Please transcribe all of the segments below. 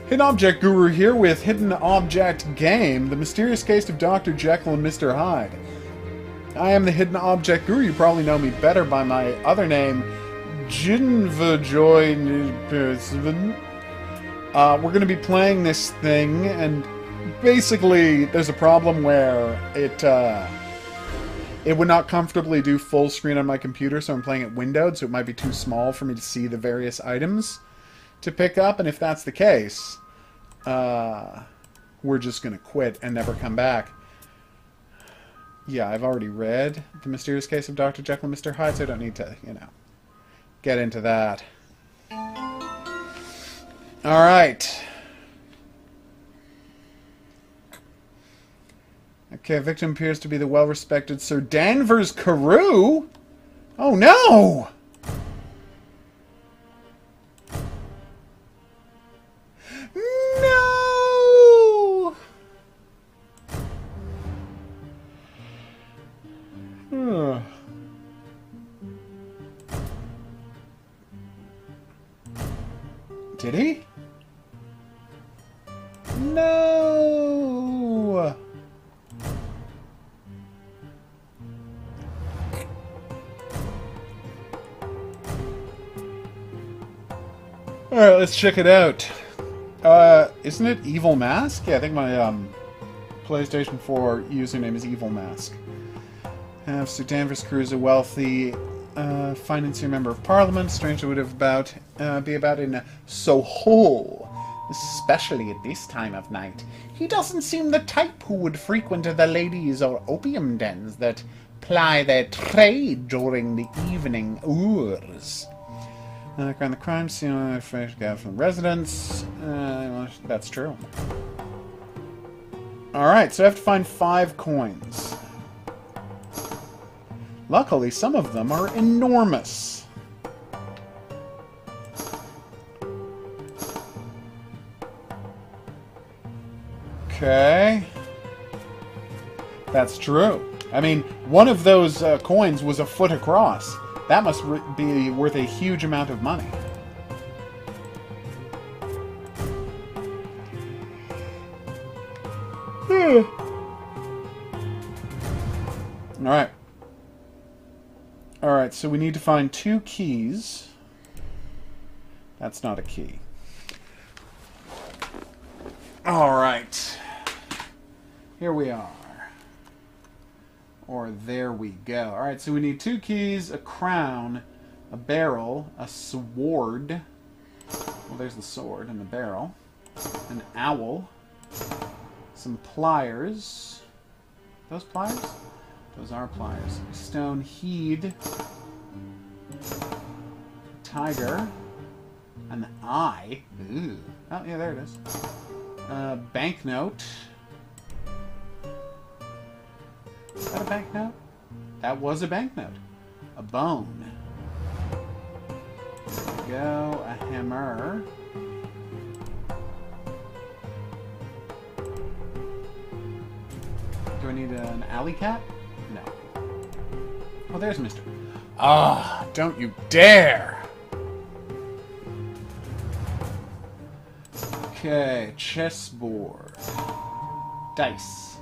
Hidden Object Guru here with Hidden Object Game, the mysterious case of Dr. Jekyll and Mr. Hyde. I am the Hidden Object Guru. You probably know me better by my other name, Jinvajoy. We're going to be playing this thing, and basically there's a problem where it would not comfortably do full screen on my computer, so I'm playing it windowed, so it might be too small for me to see the various items to pick up, and if that's the case, we're just going to quit and never come back. Yeah, I've already read The Mysterious Case of Dr. Jekyll and Mr. Hyde, so I don't need to, get into that. Alright. Okay, victim appears to be the well-respected Sir Danvers Carew? Oh no! No! Did he? No! Alright, let's check it out. Isn't it Evil Mask? Yeah, I think my PlayStation 4 username is Evil Mask. Sir Danvers Carew is a wealthy financier member of Parliament. Strange it would have be about in Soho, especially at this time of night. He doesn't seem the type who would frequent the ladies or opium dens that ply their trade during the evening hours. Around the crime scene, photograph from residents. That's true. Alright, so I have to find 5 coins. Luckily, some of them are enormous. Okay. That's true. I mean, one of those coins was a foot across. That must be worth a huge amount of money. Alright. Alright, so we need to find 2 keys. That's not a key. Alright. Here we are. Or there we go. Alright, so we need 2 keys, a crown, a barrel, a sword. Well, there's the sword and the barrel. An owl. Some pliers. Those pliers? Those are pliers. A stone heed. Tiger. An eye. Ooh. Oh, yeah, there it is. Banknote. Is that a banknote? That was a banknote. A bone. There we go. A hammer. Do I need an alley cat? No. Oh, there's Mr. Ah, don't you dare! Okay, chessboard. Dice.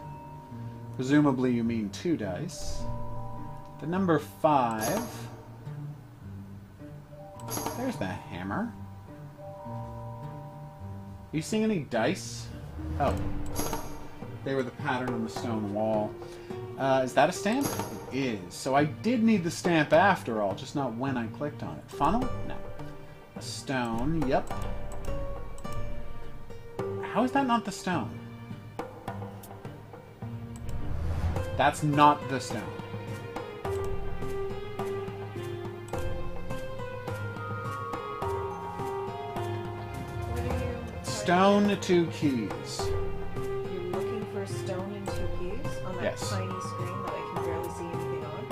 Presumably you mean 2 dice. The number 5. There's the hammer. Are you seeing any dice? Oh. They were the pattern on the stone wall. Is that a stamp? It is. So I did need the stamp after all, just not when I clicked on it. Funnel? No. A stone, yep. How is that not the stone? That's not the stone. Stone, 2 keys. You're looking for a stone and 2 keys on that tiny screen that I can barely see anything on.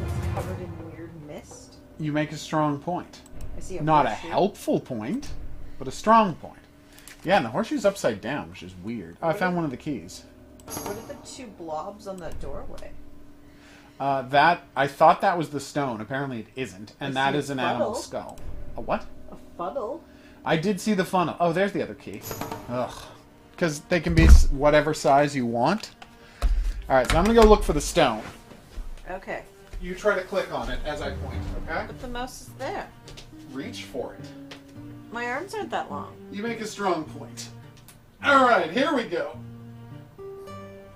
It's covered in weird mist. You make a strong point. I see a Not a horseshoe. helpful point, but a strong point. Yeah, and the horseshoe's upside down, which is weird. Oh, I found one of the keys. What are the 2 blobs on that doorway? I thought that was the stone. Apparently it isn't. And that see is a an animal funnel. skull. A what? A funnel. I did see the funnel. Oh, there's the other key. Ugh. Because they can be whatever size you want. Alright, so I'm going to go look for the stone. Okay. You try to click on it as I point, okay? But the mouse is there. Reach for it. My arms aren't that long. You make a strong point. Alright, here we go.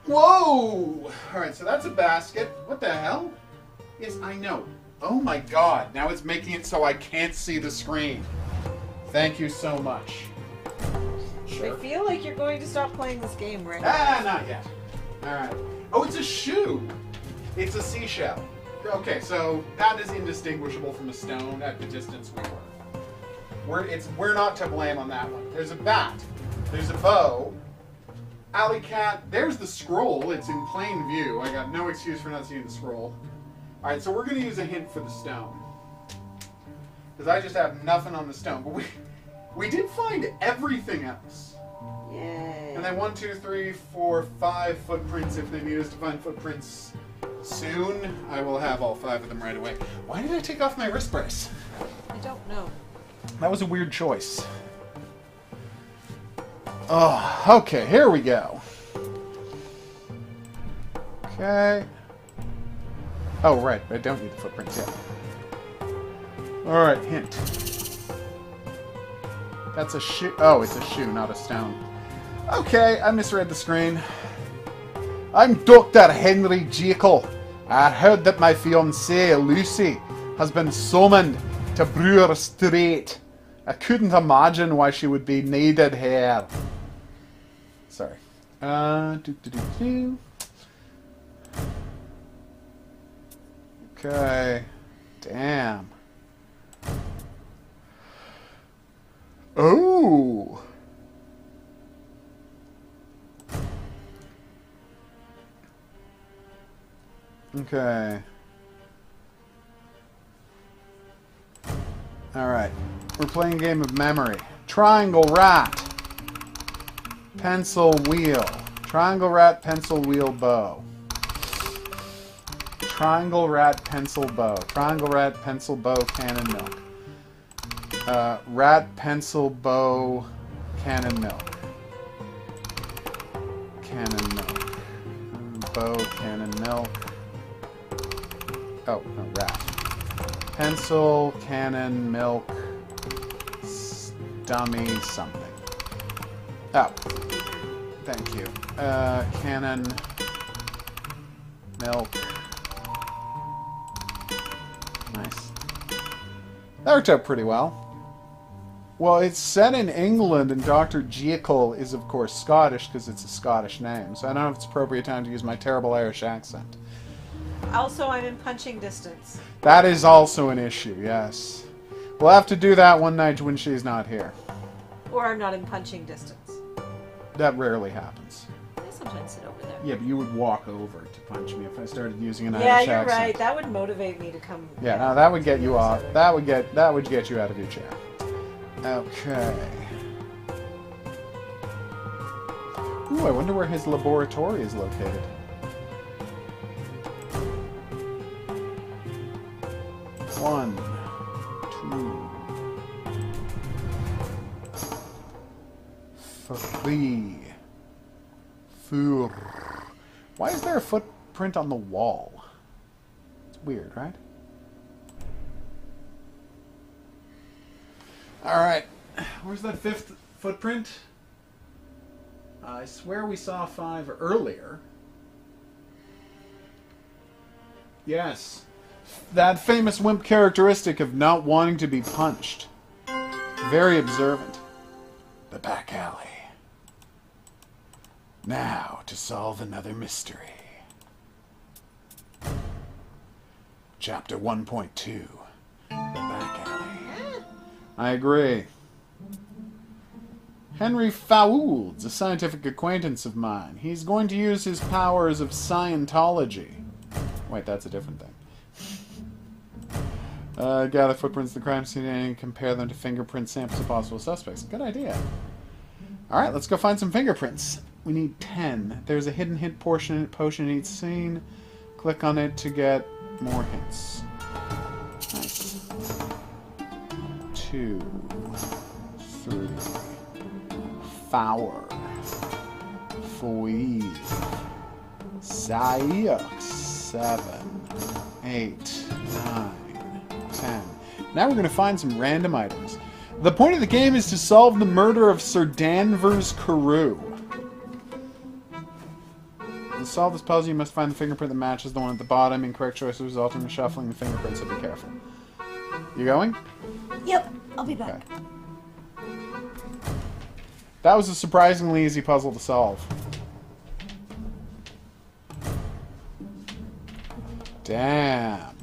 Whoa! Alright, so that's a basket. What the hell? Yes, I know. Oh my god, now it's making it so I can't see the screen. Thank you so much. Sure. I feel like you're going to stop playing this game right now. Ah, not yet. Alright. Oh, it's a shoe! It's a seashell. Okay, so that is indistinguishable from a stone at the distance we were. We're not to blame on that one. There's a bat. There's a bow. Alley cat. There's the scroll. It's in plain view. I got no excuse for not seeing the scroll. Alright, so we're going to use a hint for the stone. Because I just have nothing on the stone. But we did find everything else. Yay. And then 1, 2, 3, 4, 5 footprints. If they need us to find footprints soon, I will have all 5 of them right away. Why did I take off my wrist brace? I don't know. That was a weird choice. Oh, okay, here we go. Okay. Oh, right, I don't need the footprints yet. Alright, hint. That's a shoe. Oh, it's a shoe, not a stone. Okay, I misread the screen. I'm Dr. Henry Jekyll. I heard that my fiancée, Lucy, has been summoned to Brewer Street. I couldn't imagine why she would be needed here. Sorry. Okay. Damn. Oh. Okay. Alright. We're playing a game of memory. Triangle rat. Pencil wheel. Triangle rat, pencil wheel, bow. Triangle rat, pencil bow. Triangle rat, pencil bow, cannon milk. Rat, pencil, bow, cannon milk. Cannon milk. Bow, cannon milk. Oh, no, rat. Pencil, cannon, milk, dummy, something. Oh. Thank you. Cannon, milk. Nice. That worked out pretty well. Well, it's set in England, and Dr. Jekyll is, of course, Scottish, because it's a Scottish name. So I don't know if it's appropriate time to use my terrible Irish accent. Also, I'm in punching distance. That is also an issue, yes. We'll have to do that one night when she's not here. Or I'm not in punching distance. That rarely happens. I sometimes sit over there. Yeah, but you would walk over to punch me if I started using an Yeah, Irish you're accent. right. That would motivate me to come. Yeah, no, that would get you off. That would get you out of your chair. Okay. Ooh, I wonder where his laboratory is located. One, two, three, four. Why is there a footprint on the wall? It's weird, right? Alright. Where's that 5th footprint? I swear we saw 5 earlier. Yes. That famous wimp characteristic of not wanting to be punched. Very observant. The back alley. Now to solve another mystery. Chapter 1.2. The back alley. I agree. Henry Fould's a scientific acquaintance of mine. He's going to use his powers of Scientology. Wait, that's a different thing. Gather footprints of the crime scene and compare them to fingerprint samples of possible suspects. Good idea. Alright, let's go find some fingerprints. We need 10. There's a hidden hint potion in each scene. Click on it to get more hints. Nice. 2, 3, 4, 5, 6, 7, 8, 9, 10. Now we're going to find some random items. The point of the game is to solve the murder of Sir Danvers Carew. To solve this puzzle, you must find the fingerprint that matches the one at the bottom. Incorrect choice will result in shuffling the fingerprints, so be careful. You going? Yep, I'll be back. Okay. That was a surprisingly easy puzzle to solve. Damn.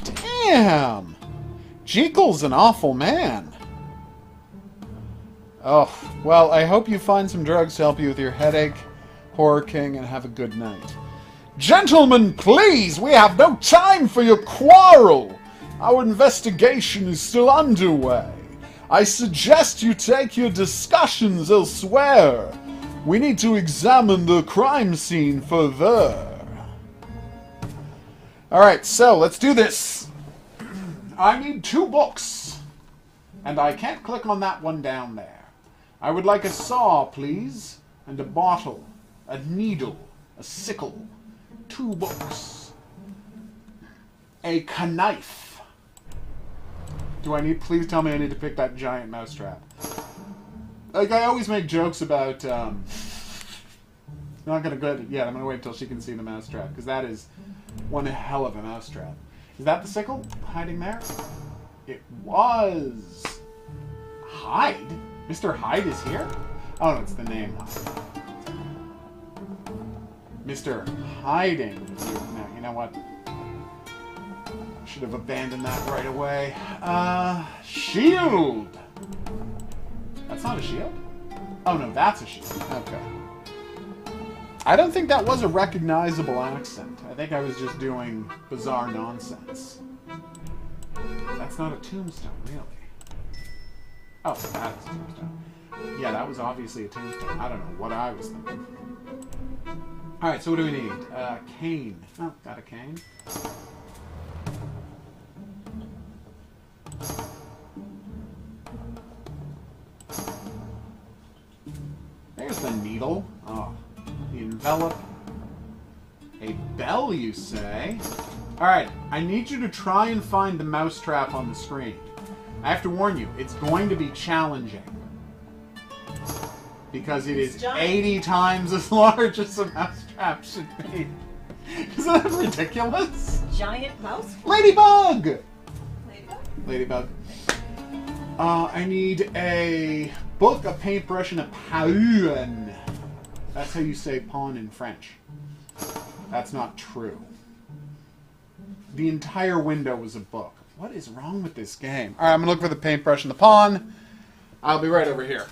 Damn! Jekyll's an awful man. Oh, well, I hope you find some drugs to help you with your headache, Horror King, and have a good night. Gentlemen, please! We have no time for your quarrel! Our investigation is still underway. I suggest you take your discussions elsewhere. We need to examine the crime scene further. Alright, so let's do this. I need 2 books. And I can't click on that one down there. I would like a saw, please, and a bottle, a needle, a sickle, 2 books, a knife. Please tell me I need to pick that giant mousetrap. Like, I always make jokes about, I'm not gonna go ahead yet, I'm gonna wait until she can see the mousetrap, because that is one hell of a mousetrap. Is that the sickle hiding there? It was. Hyde? Mr. Hyde is here? Oh, no, it's the name Hyde. Mr. Hiding. No, you know what? Should have abandoned that right away. Shield! That's not a shield? Oh, no, that's a shield. Okay. I don't think that was a recognizable accent. I think I was just doing bizarre nonsense. That's not a tombstone, really. Oh, that's a tombstone. Yeah, that was obviously a tombstone. I don't know what I was thinking. Alright, so what do we need? Cane. Oh, got a cane. There's the needle. Oh, the envelope. A bell, you say? Alright, I need you to try and find the mousetrap on the screen. I have to warn you, it's going to be challenging. Because it is 80 times as large as a mousetrap should be. Isn't that ridiculous? Giant mouse? Ladybug! Ladybug? Ladybug. I need a book, a paintbrush, and a pawn. That's how you say pawn in French. That's not true. The entire window was a book. What is wrong with this game? Alright, I'm going to look for the paintbrush and the pawn. I'll be right over here.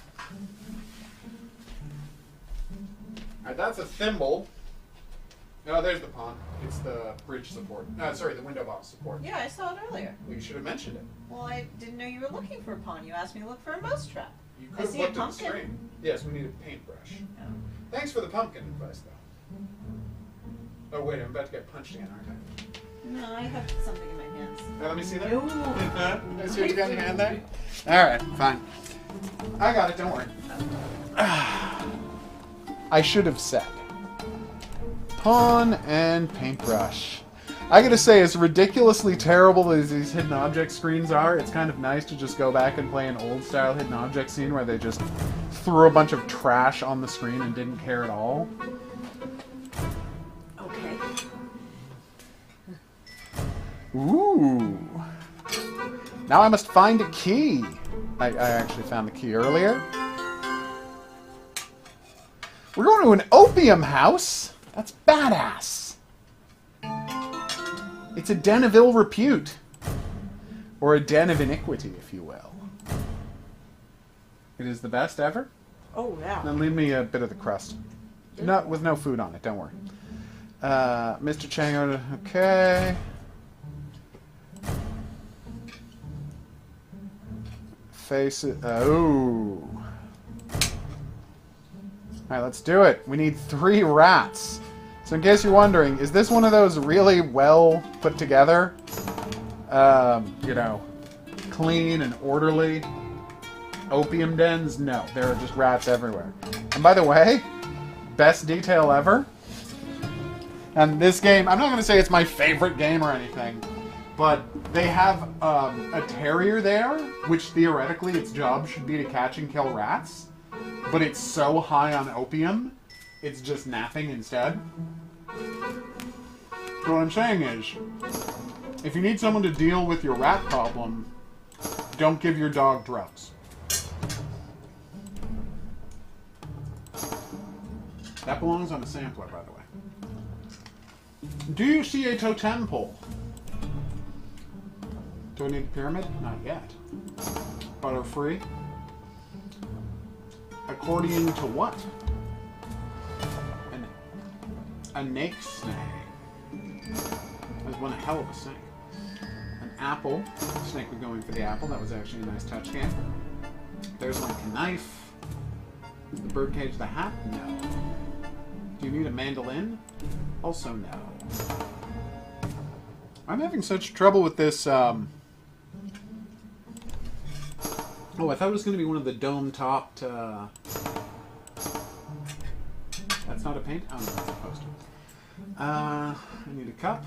Alright, that's a thimble. No, there's the pawn. It's the bridge support. No, sorry, the window box support. Yeah, I saw it earlier. Well, you should have mentioned it. Well, I didn't know you were looking for a pawn. You asked me to look for a mousetrap. You could have looked at the screen. Yes, we need a paintbrush. Oh. Thanks for the pumpkin advice, though. Oh, wait, I'm about to get punched again, aren't I? No, I have something in my hands. Let me see that. No. Let me see what you got in your hand there. Alright, fine. I got it, don't worry. I should have said. Pawn and paintbrush. I gotta say, as ridiculously terrible as these hidden object screens are, it's kind of nice to just go back and play an old-style hidden object scene where they just threw a bunch of trash on the screen and didn't care at all. Okay. Ooh. Now I must find a key. I actually found the key earlier. We're going to an opium house? That's badass. It's a den of ill repute. Or a den of iniquity, if you will. It is the best ever? Oh, yeah. Then leave me a bit of the crust. No, with no food on it, don't worry. Mr. Chang, okay. Face it. Oh. Alright, let's do it. We need 3 rats. So in case you're wondering, is this one of those really well put together you know, clean and orderly opium dens. No, there are just rats everywhere. And by the way, best detail ever. And this game, I'm not going to say it's my favorite game or anything, but they have a terrier there, which theoretically its job should be to catch and kill rats, but it's so high on opium, it's just napping instead. So what I'm saying is, if you need someone to deal with your rat problem, don't give your dog drugs. That belongs on a sampler, by the way. Do you see a totem pole? Do I need a pyramid? Not yet. Butter-free? Accordion to what? A snake. That was one hell of a snake. An apple. Snake was going for the apple. That was actually a nice touch game. There's like a knife. The birdcage, the hat? No. Do you need a mandolin? Also no. I'm having such trouble with this, Oh, I thought it was going to be one of the dome-topped, That's not a paint? Oh, no, that's a poster. I need a cup.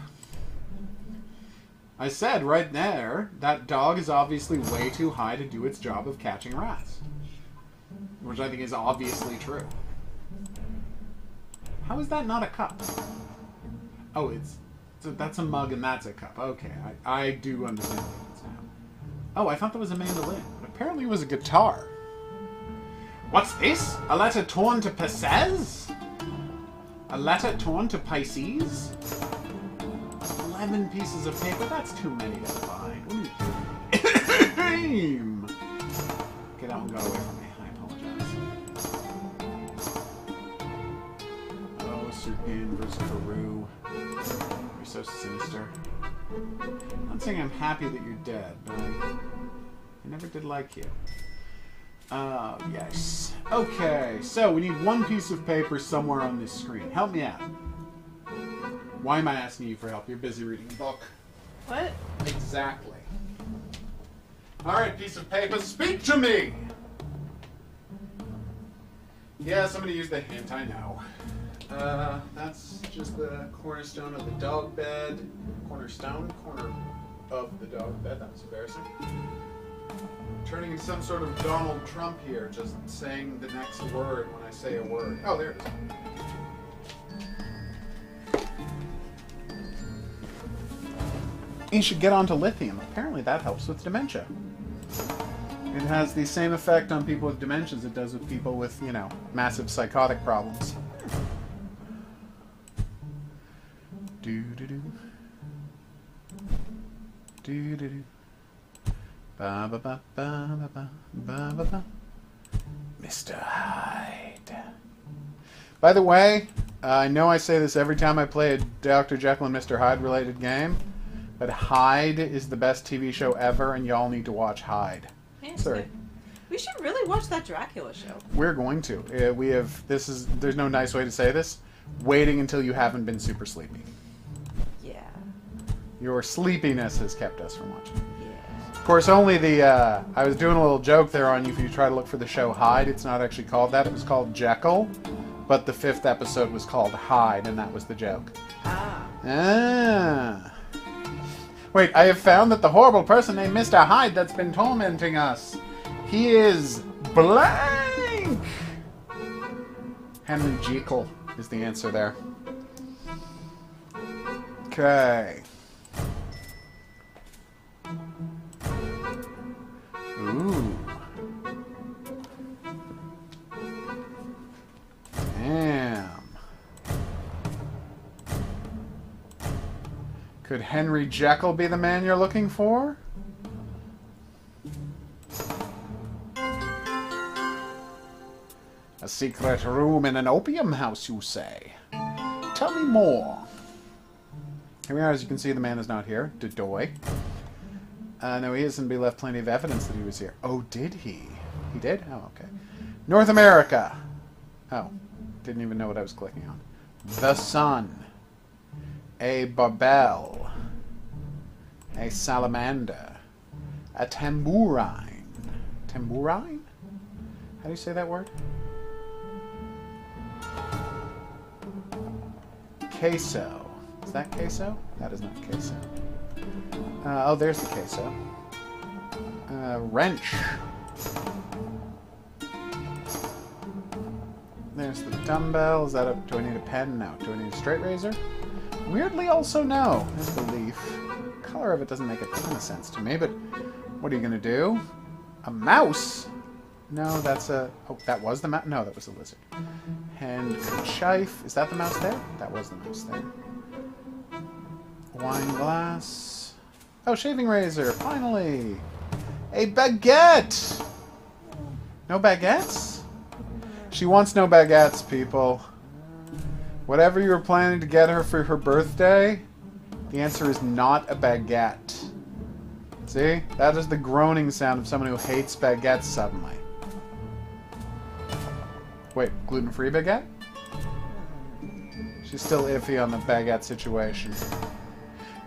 I said right there, that dog is obviously way too high to do its job of catching rats. Which I think is obviously true. How is that not a cup? Oh, so that's a mug and that's a cup. Okay, I do understand what it is now. Oh, I thought that was a mandolin. But apparently it was a guitar. What's this? A letter torn to Pisces? A letter torn to Pisces? 11 pieces of paper? That's too many to find. Okay, that one got away from me. I apologize. Oh, Serpent versus Peru. You're so sinister. I'm not saying I'm happy that you're dead, but I never did like you. Yes. Okay, so we need one piece of paper somewhere on this screen. Help me out. Why am I asking you for help? You're busy reading a book. What? Exactly. Alright, piece of paper, speak to me! Yeah, somebody used the hint, I know. That's just the cornerstone of the dog bed. Cornerstone? Corner of the dog bed. That was embarrassing. Turning into some sort of Donald Trump here, just saying the next word when I say a word. Oh, there it is. You should get onto lithium. Apparently that helps with dementia. It has the same effect on people with dementia as it does with people with, you know, massive psychotic problems. Do-do-do. Do-do-do. Ba-ba-ba-ba-ba-ba-ba-ba. Mr. Hyde. By the way, I know I say this every time I play a Dr. Jekyll and Mr. Hyde related game, but Hyde is the best TV show ever, and y'all need to watch Hyde. Yeah, sorry. We should really watch that Dracula show. We're going to. There's no nice way to say this. Waiting until you haven't been super sleepy. Yeah. Your sleepiness has kept us from watching. Yeah. Of course, only I was doing a little joke there on you if you try to look for the show Hyde. It's not actually called that. It was called Jekyll. But the 5th episode was called Hyde, and that was the joke. Ah. Wait, I have found that the horrible person named Mr. Hyde that's been tormenting us, he is blank! Henry Jekyll is the answer there. Okay. Ooh. Damn. Could Henry Jekyll be the man you're looking for? A secret room in an opium house, you say? Tell me more. Here we are. As you can see, the man is not here. Dodoy. No, he isn't. We left plenty of evidence that he was here. Oh, did he? He did? Oh, okay. North America. Oh, didn't even know what I was clicking on. The Sun. A Barbel. A salamander. A tambourine. Tambourine? How do you say that word? Queso. Is that queso? That is not queso. Oh, there's the queso. Wrench. There's the dumbbell. Is that a... Do I need a pen? No. Do I need a straight razor? Weirdly, also no. There's the leaf. The color of it doesn't make a ton of sense to me, but what are you going to do? A mouse? No, that's a... Oh, that was the mouse? No, that was the lizard. Handkerchief. Is that the mouse there? That was the mouse there. Wine glass. Oh, shaving razor. Finally. A baguette. No baguettes? She wants no baguettes, people. Whatever you were planning to get her for her birthday, the answer is not a baguette. See? That is the groaning sound of someone who hates baguettes suddenly. Wait, gluten-free baguette? She's still iffy on the baguette situation.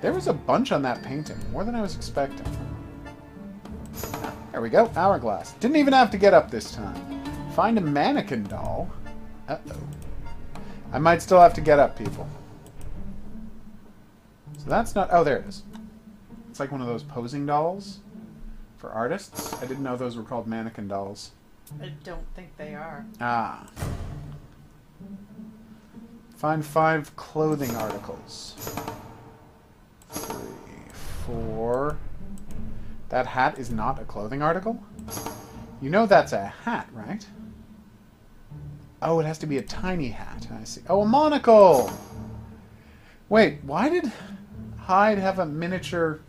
There was a bunch on that painting, more than I was expecting. There we go, hourglass. Didn't even have to get up this time. Find a mannequin doll. Uh-oh. I might still have to get up, people. So that's not... Oh, there it is. It's like one of those posing dolls for artists. I didn't know those were called mannequin dolls. I don't think they are. Ah. Find 5 clothing articles. 3, 4... That hat is not a clothing article? You know that's a hat, right? Oh, it has to be a tiny hat. I see. Oh, a monocle! Wait, why did Hyde have a miniature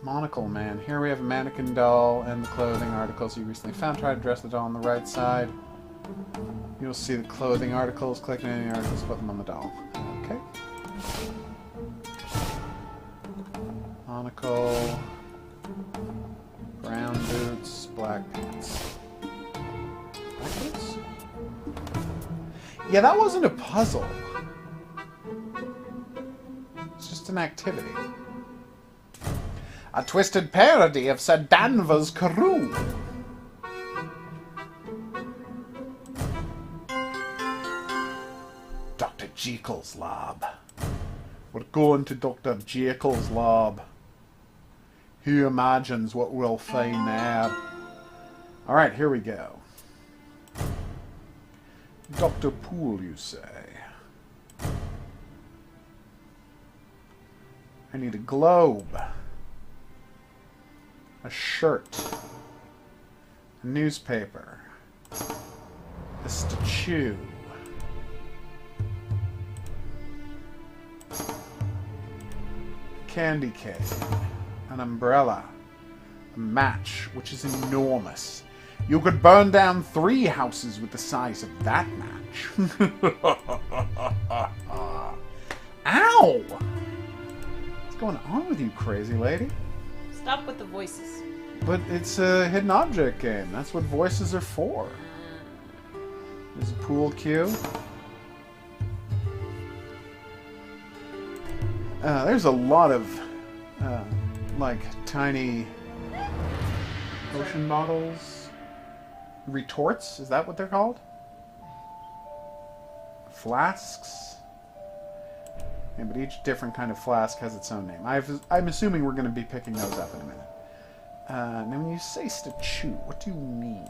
monocle man? Here we have a mannequin doll and the clothing articles you recently found. Try to dress the doll on the right side. You'll see the clothing articles. Click on any articles, put them on the doll. Okay. Monocle. Brown boots, black pants. Black boots? Yeah, that wasn't a puzzle. It's just an activity. A twisted parody of Sir Danvers Carew. Dr. Jekyll's lab. We're going to Dr. Jekyll's lab. Who imagines what we'll find there? Alright, here we go. Dr. Poole, you say? I need a globe. A shirt. A newspaper. A statue. Candy cane. An umbrella. A match, which is enormous. You could burn down 3 houses with the size of that match. Ow! What's going on with you, crazy lady? Stop with the voices. But it's a hidden object game. That's what voices are for. There's a pool cue. There's a lot of like tiny potion bottles. Retorts? Is that what they're called? Flasks? Yeah, but each different kind of flask has its own name. I'm assuming we're going to be picking those up in a minute. Now when you say statue, what do you mean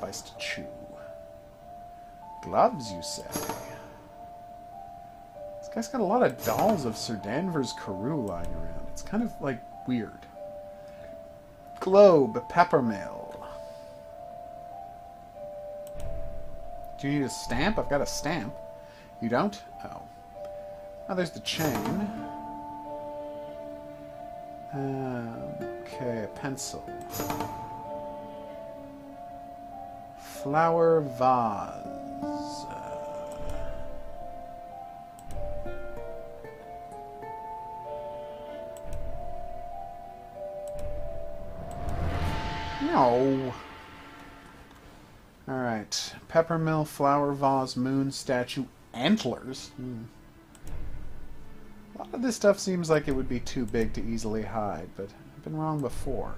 by statue? Gloves, you say? This guy's got a lot of dolls of Sir Danvers Carew lying around. It's kind of, like, weird. Globe, peppermill. Do you need a stamp? I've got a stamp. You don't? Oh. Oh, there's the chain. Okay, a pencil. Flower vase. No. Alright. Peppermill, flower vase, moon statue, antlers. A lot of this stuff seems like it would be too big to easily hide, but I've been wrong before.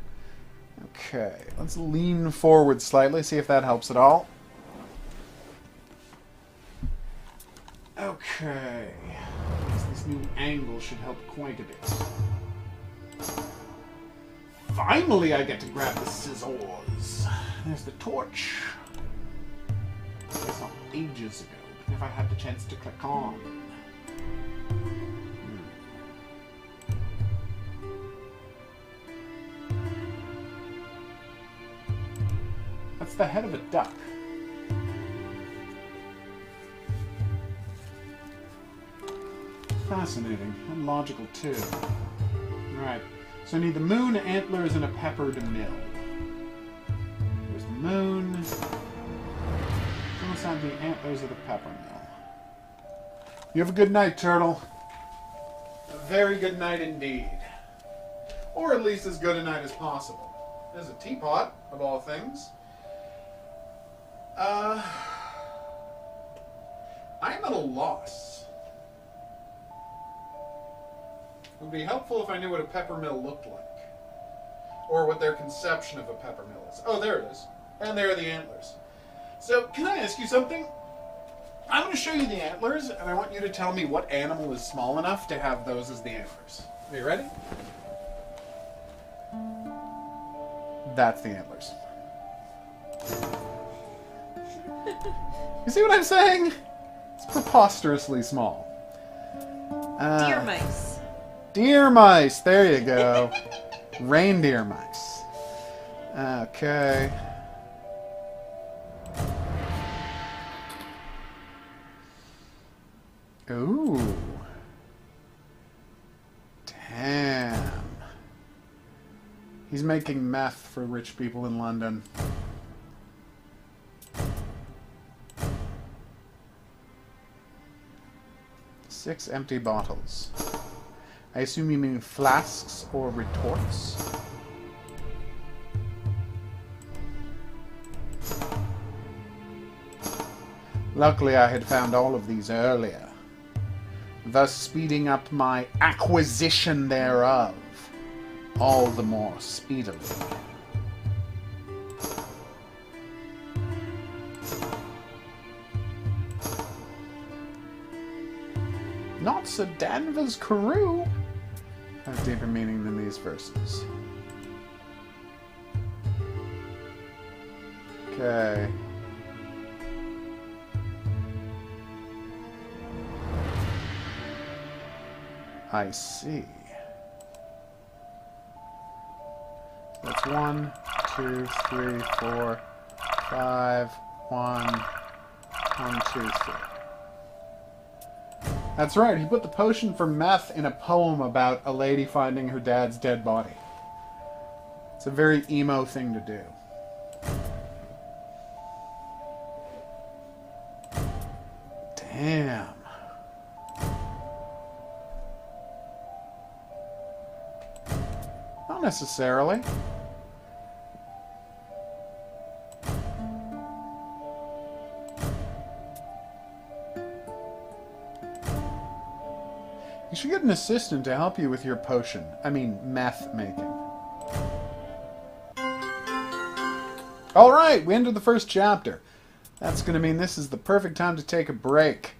Okay, let's lean forward slightly, see if that helps at all. Okay. This new angle should help quite a bit. Finally, I get to grab the scissors. There's the torch. I saw ages ago. Never had the chance to click on. That's the head of a duck. Fascinating. And logical, too. Alright. So I need the moon, antlers, and a peppered mill. There's the moon. Let's have the antlers of the pepper mill. You have a good night, Turtle. A very good night indeed. Or at least as good a night as possible. There's a teapot, of all things. I'm at a loss. It would be helpful if I knew what a peppermill looked like. Or what their conception of a peppermill is. Oh, there it is. And there are the antlers. So, can I ask you something? I'm going to show you the antlers, and I want you to tell me what animal is small enough to have those as the antlers. Are you ready? That's the antlers. You see what I'm saying? It's preposterously small. Deer mice. Deer mice. There you go. Reindeer mice. Okay. Ooh. Damn. He's making meth for rich people in London. Six empty bottles. I assume you mean flasks or retorts? Luckily, I had found all of these earlier, thus speeding up my acquisition thereof all the more speedily. Not Sir Danvers Carew has deeper meaning than these verses. Okay. I see. That's 1, 2, 3, 4, 5. 1, 1, 2, 3. That's right, he put the potion for meth in a poem about a lady finding her dad's dead body. It's a very emo thing to do. Damn. Not necessarily. You should get an assistant to help you with your potion. I mean, meth making. Alright, we ended the first chapter. That's going to mean this is the perfect time to take a break.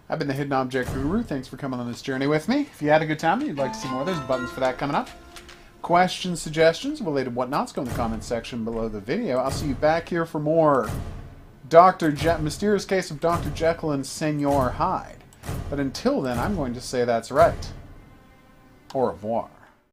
I've been the Hidden Object Guru. Thanks for coming on this journey with me. If you had a good time and you'd like to see more, there's buttons for that coming up. Questions, suggestions, related whatnots, go in the comments section below the video. I'll see you back here for more Mysterious Case of Dr. Jekyll and Senor Hyde. But until then, I'm going to say that's right. Au revoir.